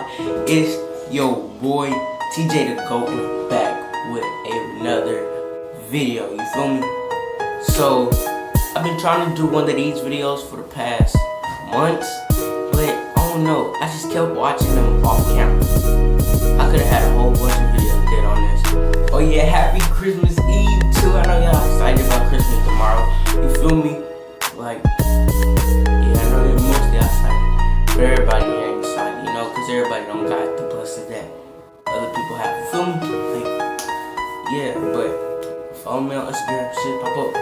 Squad. It's your boy TJ the GOAT, and I'm back with another video. You feel me? So I've been trying to do one of these videos for the past months, but I don't know. I just kept watching them off camera. I could have had a whole bunch of videos did on this. Oh yeah, happy Christmas Eve too. I know y'all excited about Christmas tomorrow. You feel me? Like, yeah, I know they're mostly excited, but everybody ain't excited, you know, because everybody don't got the blessings that other people have. You feel me? Like, yeah, but follow me on Instagram, shit pop up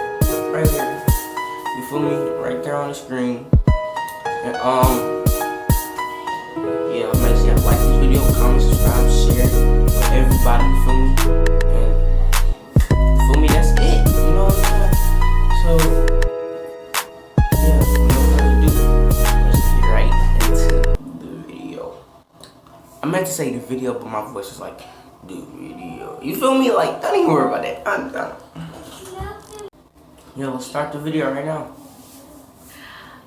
right here. You feel me? Right there on the screen. And yeah, make sure y'all like this video, comment, subscribe, share with everybody. You feel me? And you feel me? That's it. You know what I'm saying? So yeah, without further ado, let's get right into the video. I meant to say the video, but my voice is like the video. You feel me? Like, don't even worry about that. I'm done. Yo, let's start the video right now.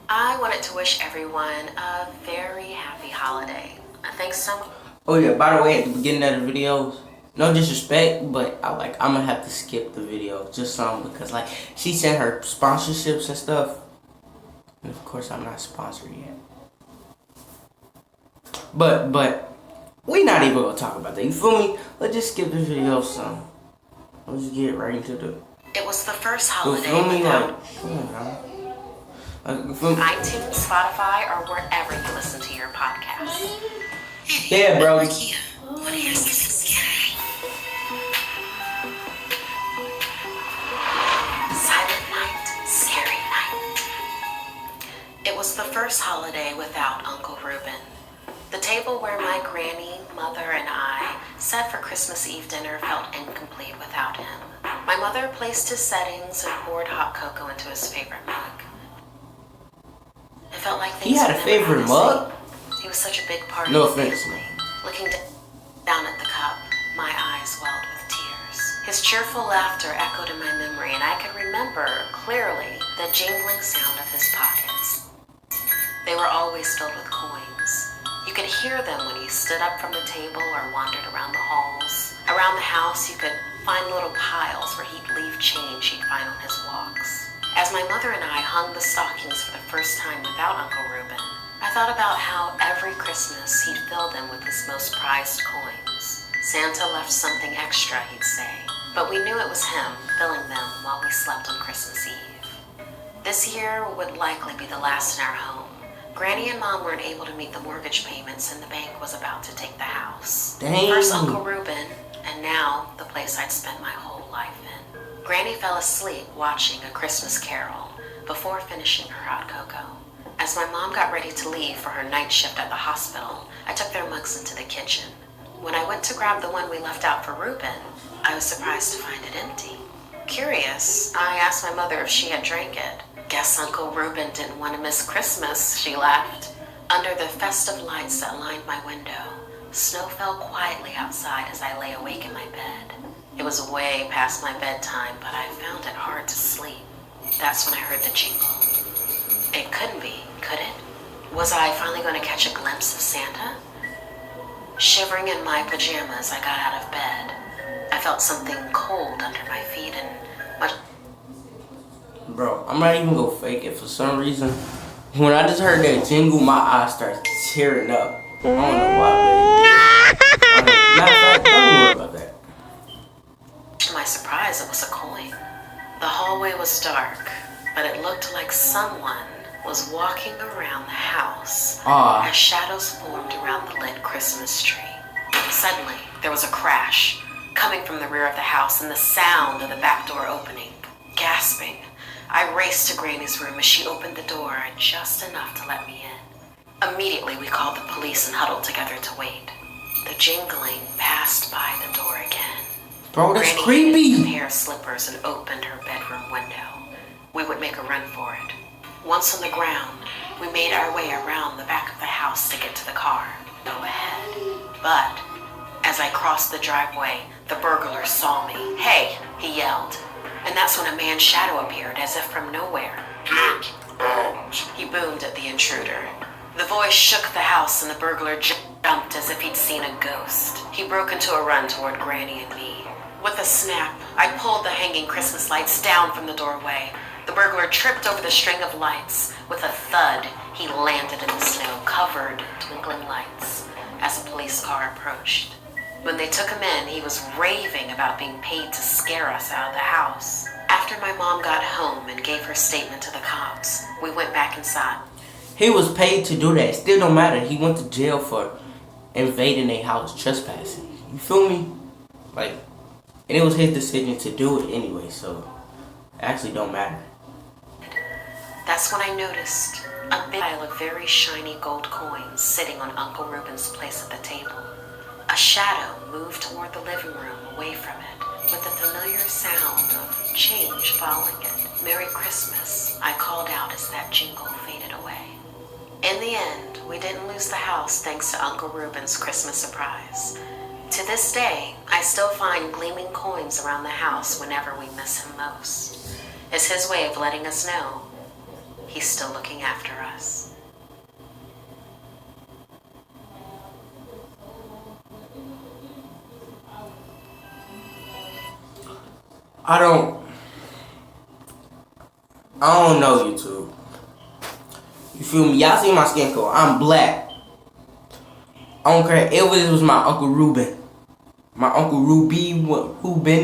I wanted to wish everyone a very happy holiday. Thanks so much. Oh yeah, by the way, at the beginning of the videos, no disrespect, but I'm gonna have to skip the video just some because like she sent her sponsorships and stuff, and of course I'm not sponsored yet. But we not even gonna talk about that. You feel me? Let's just skip the video some. Let's get right into the. It was the first holiday You feel me? without Like, come on now. iTunes, Spotify, or wherever you listen to your podcasts. Yeah, bro. Want to hear something scary? Silent night, scary night. It was the first holiday without Uncle Reuben. The table where my granny, mother, and I sat for Christmas Eve dinner felt incomplete without him. My mother placed his settings and poured hot cocoa into his favorite mug. It felt like things He had a were never favorite gonna mug? sleep. He was such a big part No of the offense. family. Looking down at the cup, my eyes welled with tears. His cheerful laughter echoed in my memory, and I could remember clearly the jingling sound of his pockets. They were always filled with coins. You could hear them when he stood up from the table or wandered around the halls. Around the house, you could find little piles where he'd leave change he'd find on his walks. As my mother and I hung the stockings for the first time without Uncle Reuben, I thought about how every Christmas he'd fill them with his most prized coins. Santa left something extra, he'd say, but we knew it was him filling them while we slept on Christmas Eve. This year would likely be the last in our home. Granny and Mom weren't able to meet the mortgage payments, and the bank was about to take the house. Dang. First Uncle Reuben, and now the place I'd spent my whole life in. Granny fell asleep watching A Christmas Carol before finishing her hot cocoa. As my mom got ready to leave for her night shift at the hospital, I took their mugs into the kitchen. When I went to grab the one we left out for Reuben, I was surprised to find it empty. Curious, I asked my mother if she had drank it. Guess Uncle Reuben didn't want to miss Christmas, she laughed. Under the festive lights that lined my window, snow fell quietly outside as I lay awake in my bed. It was way past my bedtime, but I found it hard to sleep. That's when I heard the jingle. It couldn't be, could it? Was I finally going to catch a glimpse of Santa? Shivering in my pajamas, I got out of bed. I felt something cold under my feet and much. Bro, I'm not even gonna fake it. For some reason, when I just heard that jingle, my eyes started tearing up. I don't know why, but matter of fact, don't worry about that. To my surprise, it was a coin. The hallway was dark, but it looked like someone was walking around the house as shadows formed around the lit Christmas tree. Suddenly, there was a crash coming from the rear of the house and the sound of the back door opening. Gasping, I raced to Granny's room as she opened the door just enough to let me in. Immediately, we called the police and huddled together to wait. The jingling passed by the door again. Bro, that's Granny creepy. hid a pair of slippers and opened her bedroom window. We would make a run for it. Once on the ground, we made our way around the back of the house to get to the car. Go ahead. But as I crossed the driveway, the burglar saw me. "Hey," he yelled. And that's when a man's shadow appeared as if from nowhere. "Get out," he boomed at the intruder. The voice shook the house and the burglar jumped jumped as if he'd seen a ghost. He broke into a run toward Granny and me. With a snap, I pulled the hanging Christmas lights down from the doorway. The burglar tripped over the string of lights. With a thud, he landed in the snow, covered in twinkling lights, as a police car approached. When they took him in, he was raving about being paid to scare us out of the house. After my mom got home and gave her statement to the cops, we went back inside. He was paid to do that. It still don't matter. He went to jail for invading a house, trespassing. You feel me? Like, and it was his decision to do it anyway, so it actually don't matter. That's when I noticed a big pile of very shiny gold coins sitting on Uncle Reuben's place at the table. A shadow moved toward the living room away from it, with the familiar sound of change following it. Merry Christmas, I called out as that jingle faded away. In the end, we didn't lose the house thanks to Uncle Reuben's Christmas surprise. To this day, I still find gleaming coins around the house whenever we miss him most. It's his way of letting us know he's still looking after us. I don't know YouTube. You feel me? Y'all see my skin color. I'm black. I don't care. It was my Uncle Reuben. My Uncle Reuben,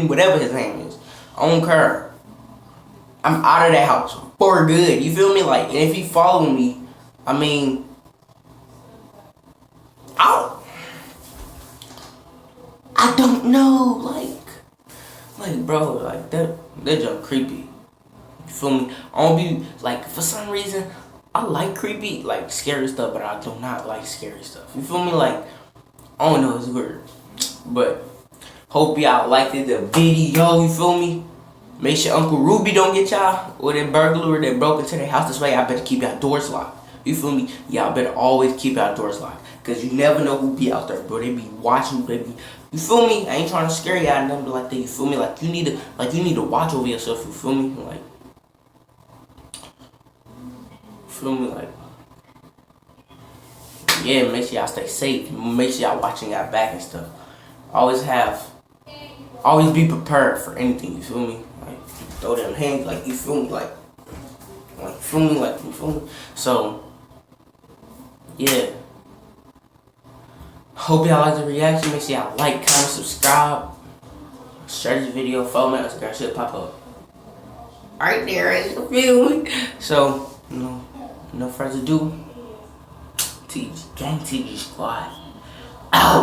whatever his name is. I don't care. I'm out of that house for good. You feel me? Like, and if he follow me, I mean, I don't know. Like, bro, like that junk creepy. You feel me? I don't be like, for some reason, I like creepy, like scary stuff, but I do not like scary stuff. You feel me? Like, I don't know, it's weird. But hope y'all liked the video. You feel me? Make sure Uncle Ruby don't get y'all or that burglar that broke into their house this way. I better keep y'all doors locked. You feel me? Y'all better always keep y'all doors locked, cause you never know who be out there, bro. They be watching, they be. You feel me? I ain't trying to scare y'all, nothing like that. You feel me? Like you need to watch over yourself. You feel me? Like, feel me? Like, yeah. Make sure y'all stay safe. Make sure y'all watching y'all back and stuff. Always be prepared for anything. You feel me? Like, throw them hands. Like, you feel me? Like you feel me? So, yeah. Hope y'all like the reaction. Make sure y'all like, comment, subscribe. Share this video, follow me on Instagram, should pop up right there. You feel me? So, no further ado. TG Gang, TG Squad out.